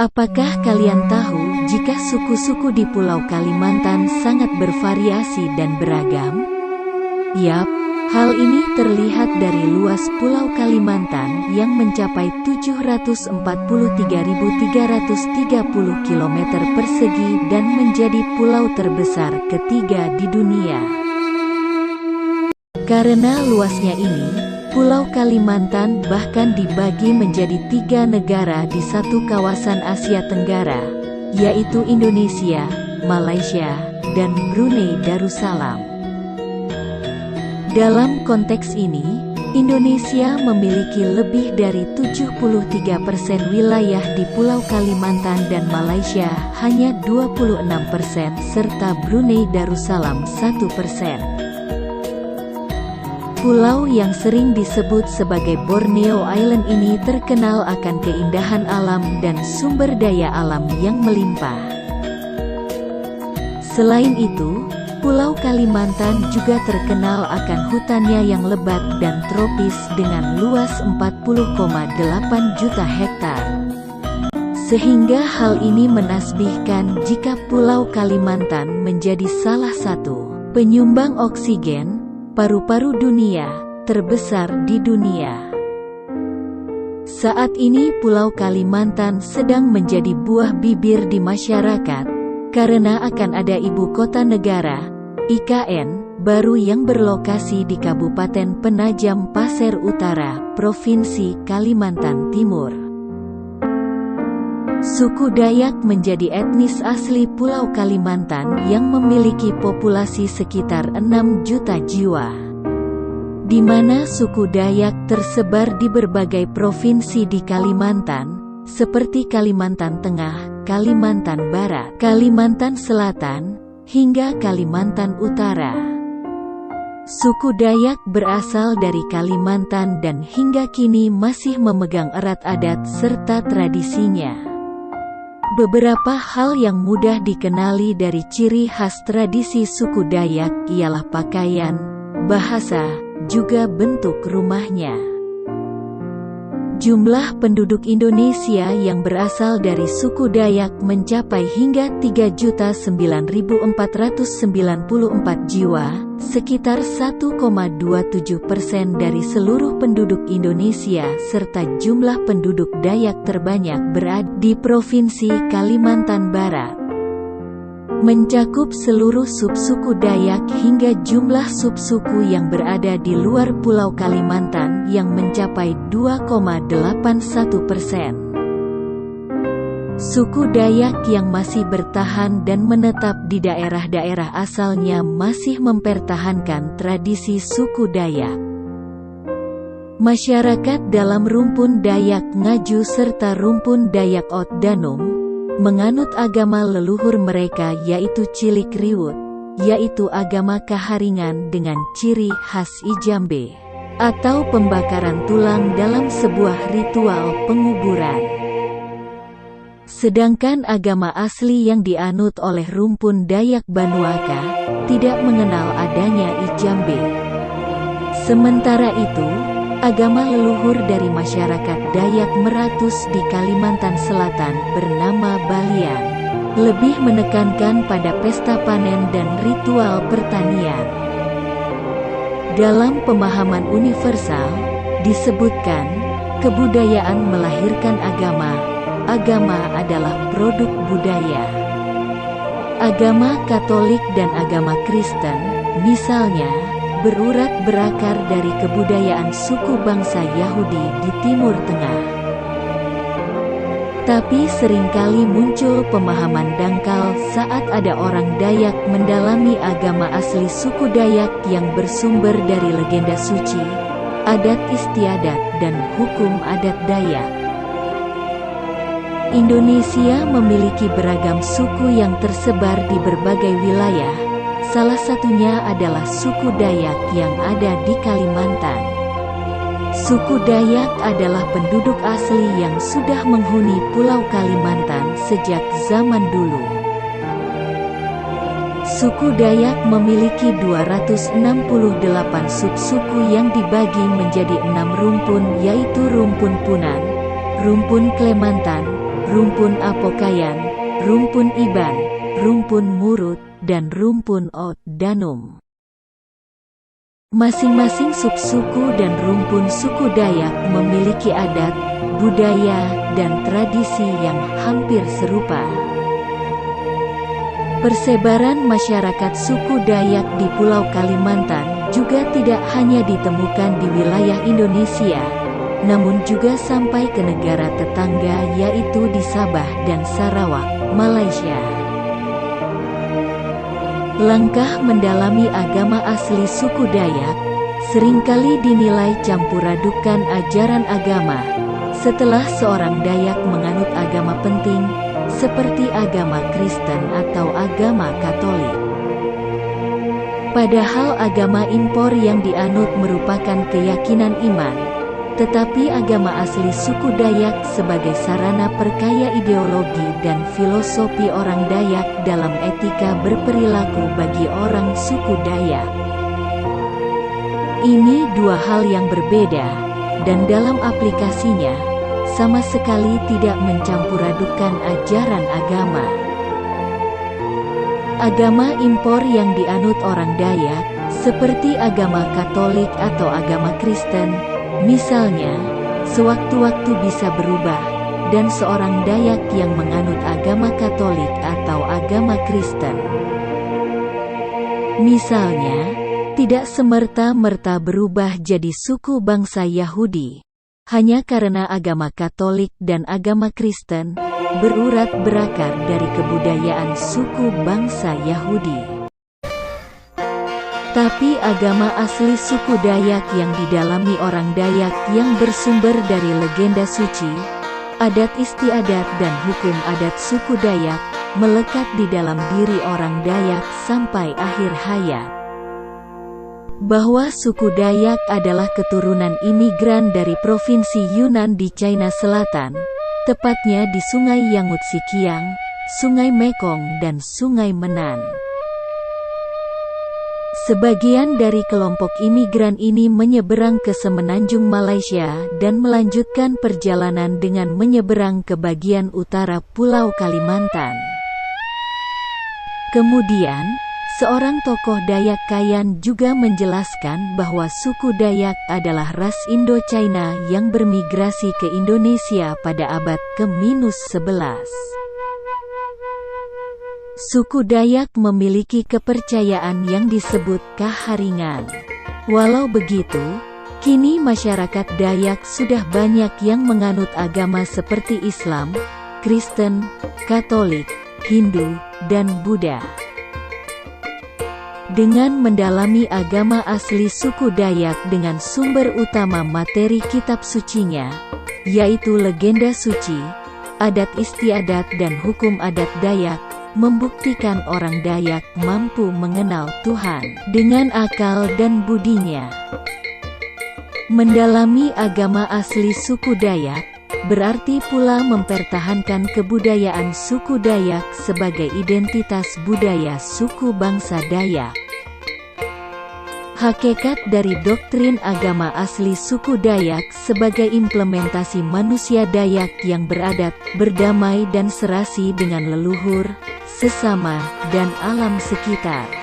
Apakah kalian tahu jika suku-suku di Pulau Kalimantan sangat bervariasi dan beragam? Yap, hal ini terlihat dari luas Pulau Kalimantan yang mencapai 743.330 km persegi dan menjadi pulau terbesar ketiga di dunia. Karena luasnya ini, Pulau Kalimantan bahkan dibagi menjadi 3 negara di satu kawasan Asia Tenggara, yaitu Indonesia, Malaysia, dan Brunei Darussalam. Dalam konteks ini, Indonesia memiliki lebih dari 73% wilayah di Pulau Kalimantan dan Malaysia hanya 26% serta Brunei Darussalam 1%. Pulau yang sering disebut sebagai Borneo Island ini terkenal akan keindahan alam dan sumber daya alam yang melimpah. Selain itu, Pulau Kalimantan juga terkenal akan hutannya yang lebat dan tropis dengan luas 40,8 juta hektar. Sehingga hal ini menasbihkan jika Pulau Kalimantan menjadi salah satu penyumbang oksigen paru-paru dunia terbesar di dunia. Saat ini Pulau Kalimantan sedang menjadi buah bibir di masyarakat, karena akan ada ibu kota negara, IKN, baru yang berlokasi di Kabupaten Penajam Pasir Utara, Provinsi Kalimantan Timur. Suku Dayak menjadi etnis asli Pulau Kalimantan yang memiliki populasi sekitar 6 juta jiwa, di mana suku Dayak tersebar di berbagai provinsi di Kalimantan, seperti Kalimantan Tengah, Kalimantan Barat, Kalimantan Selatan, hingga Kalimantan Utara. Suku Dayak berasal dari Kalimantan dan hingga kini masih memegang erat adat serta tradisinya. Beberapa hal yang mudah dikenali dari ciri khas tradisi suku Dayak ialah pakaian, bahasa, juga bentuk rumahnya. Jumlah penduduk Indonesia yang berasal dari suku Dayak mencapai hingga 3.009.494 jiwa, sekitar 1,27% dari seluruh penduduk Indonesia, serta jumlah penduduk Dayak terbanyak berada di Provinsi Kalimantan Barat. Mencakup seluruh subsuku Dayak hingga jumlah subsuku yang berada di luar Pulau Kalimantan yang mencapai 2,81%. Suku Dayak yang masih bertahan dan menetap di daerah-daerah asalnya masih mempertahankan tradisi suku Dayak. Masyarakat dalam rumpun Dayak Ngaju serta rumpun Dayak Ot Danum menganut agama leluhur mereka yaitu Cilik Riwut, yaitu agama Kaharingan dengan ciri khas Ijambe, atau pembakaran tulang dalam sebuah ritual penguburan. Sedangkan agama asli yang dianut oleh rumpun Dayak Banuaka tidak mengenal adanya Ijambe. Sementara itu, agama leluhur dari masyarakat Dayak Meratus di Kalimantan Selatan bernama Balian lebih menekankan pada pesta panen dan ritual pertanian. Dalam pemahaman universal, disebutkan, kebudayaan melahirkan agama, agama adalah produk budaya. Agama Katolik dan agama Kristen, misalnya, berurat berakar dari kebudayaan suku bangsa Yahudi di Timur Tengah. Tapi seringkali muncul pemahaman dangkal saat ada orang Dayak mendalami agama asli suku Dayak yang bersumber dari legenda suci, adat istiadat, dan hukum adat Dayak. Indonesia memiliki beragam suku yang tersebar di berbagai wilayah. Salah satunya adalah suku Dayak yang ada di Kalimantan. Suku Dayak adalah penduduk asli yang sudah menghuni Pulau Kalimantan sejak zaman dulu. Suku Dayak memiliki 268 subsuku yang dibagi menjadi 6 rumpun yaitu rumpun Punan, rumpun Klemantan, rumpun apokayan, rumpun iban, rumpun murut, dan rumpun danum. Masing-masing subsuku dan rumpun suku Dayak memiliki adat, budaya, dan tradisi yang hampir serupa. Persebaran masyarakat suku Dayak di Pulau Kalimantan juga tidak hanya ditemukan di wilayah Indonesia, namun juga sampai ke negara tetangga yaitu di Sabah dan Sarawak, Malaysia. Langkah mendalami agama asli suku Dayak seringkali dinilai campur-adukan ajaran agama, setelah seorang Dayak menganut agama penting, seperti agama Kristen atau agama Katolik. Padahal agama impor yang dianut merupakan keyakinan iman, tetapi agama asli suku Dayak sebagai sarana perkaya ideologi dan filosofi orang Dayak dalam etika berperilaku bagi orang suku Dayak. Ini dua hal yang berbeda, dan dalam aplikasinya, sama sekali tidak mencampur-adukan ajaran agama. Agama impor yang dianut orang Dayak, seperti agama Katolik atau agama Kristen, misalnya, sewaktu-waktu bisa berubah, dan seorang Dayak yang menganut agama Katolik atau agama Kristen, misalnya, tidak semerta-merta berubah jadi suku bangsa Yahudi, hanya karena agama Katolik dan agama Kristen berurat berakar dari kebudayaan suku bangsa Yahudi. Tapi agama asli suku Dayak yang didalami orang Dayak yang bersumber dari legenda suci, adat istiadat dan hukum adat suku Dayak, melekat di dalam diri orang Dayak sampai akhir hayat. Bahwa suku Dayak adalah keturunan imigran dari provinsi Yunnan di China Selatan, tepatnya di Sungai Yangut Sikiang, Sungai Mekong dan Sungai Menan. Sebagian dari kelompok imigran ini menyeberang ke semenanjung Malaysia dan melanjutkan perjalanan dengan menyeberang ke bagian utara Pulau Kalimantan. Kemudian, seorang tokoh Dayak Kayan juga menjelaskan bahwa suku Dayak adalah ras Indo-China yang bermigrasi ke Indonesia pada abad ke-11. Suku Dayak memiliki kepercayaan yang disebut kaharingan. Walau begitu, kini masyarakat Dayak sudah banyak yang menganut agama seperti Islam, Kristen, Katolik, Hindu, dan Buddha. Dengan mendalami agama asli suku Dayak dengan sumber utama materi kitab sucinya, yaitu legenda suci, adat istiadat dan hukum adat Dayak, membuktikan orang Dayak mampu mengenal Tuhan dengan akal dan budinya. Mendalami agama asli suku Dayak berarti pula mempertahankan kebudayaan suku Dayak sebagai identitas budaya suku bangsa Dayak. Hakikat dari doktrin agama asli suku Dayak sebagai implementasi manusia Dayak yang beradat, berdamai dan serasi dengan leluhur, sesama, dan alam sekitar.